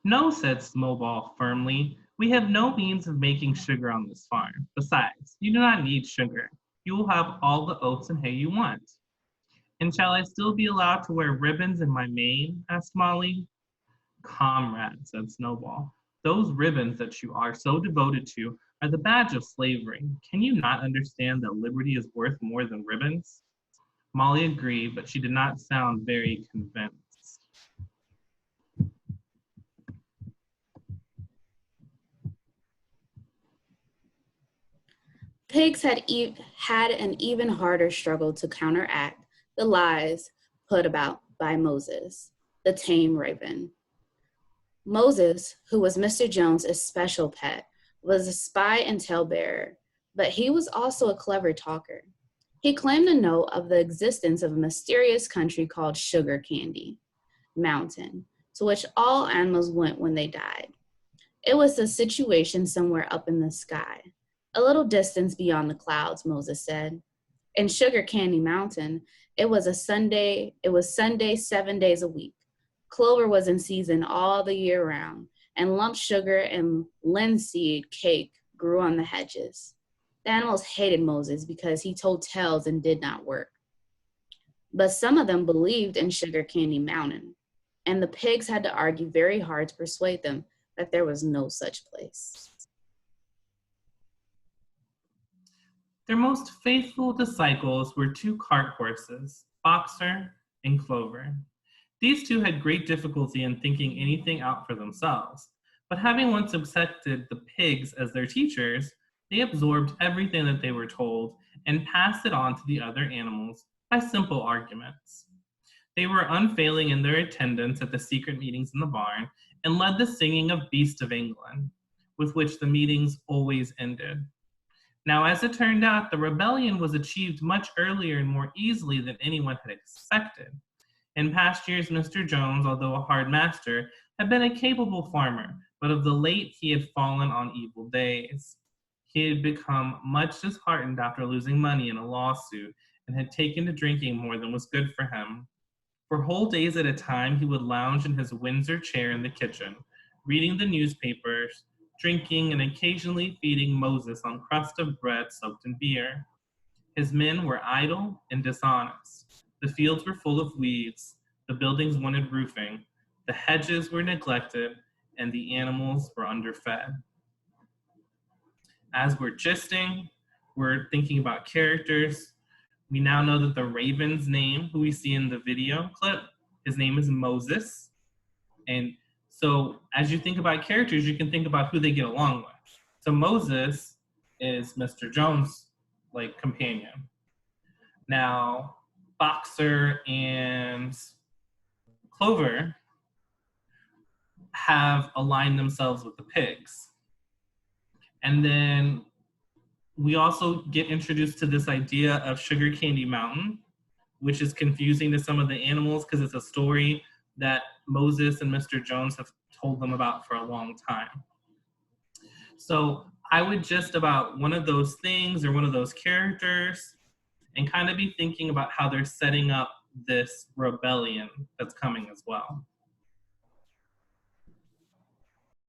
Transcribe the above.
No, said Snowball firmly. We have no means of making sugar on this farm. Besides, you do not need sugar. You will have all the oats and hay you want. And shall I still be allowed to wear ribbons in my mane? Asked Molly. Comrade, said Snowball, those ribbons that you are so devoted to are the badge of slavery. Can you not understand that liberty is worth more than ribbons? Molly agreed, but she did not sound very convinced. Pigs had an even harder struggle to counteract the lies put about by Moses, the tame raven. Moses, who was Mr. Jones's special pet, was a spy and talebearer, but he was also a clever talker. He claimed to know of the existence of a mysterious country called Sugar Candy Mountain, to which all animals went when they died. It was a situation somewhere up in the sky, a little distance beyond the clouds, Moses said. In Sugar Candy Mountain, it was Sunday 7 days a week. Clover was in season all the year round, and lump sugar and linseed cake grew on the hedges. The animals hated Moses because he told tales and did not work. But some of them believed in Sugar Candy Mountain, and the pigs had to argue very hard to persuade them that there was no such place. Their most faithful disciples were two cart horses, Boxer and Clover. These two had great difficulty in thinking anything out for themselves, but having once accepted the pigs as their teachers, they absorbed everything that they were told and passed it on to the other animals by simple arguments. They were unfailing in their attendance at the secret meetings in the barn and led the singing of Beast of England, with which the meetings always ended. Now, as it turned out, the rebellion was achieved much earlier and more easily than anyone had expected. In past years, Mr. Jones, although a hard master, had been a capable farmer, but of the late he had fallen on evil days. He had become much disheartened after losing money in a lawsuit and had taken to drinking more than was good for him. For whole days at a time, he would lounge in his Windsor chair in the kitchen, reading the newspapers, drinking, and occasionally feeding Moses on crust of bread soaked in beer. His men were idle and dishonest. The fields were full of weeds, the buildings wanted roofing, the hedges were neglected, and the animals were underfed. As we're gisting, we're thinking about characters. We now know that the raven's name, who we see in the video clip, his name is Moses. And so as you think about characters, you can think about who they get along with. So Moses is Mr. Jones' companion. Now, Boxer and Clover have aligned themselves with the pigs. And then we also get introduced to this idea of Sugar Candy Mountain, which is confusing to some of the animals because it's a story that Moses and Mr. Jones have told them about for a long time. So I would just about one of those things or one of those characters and kind of be thinking about how they're setting up this rebellion that's coming as well.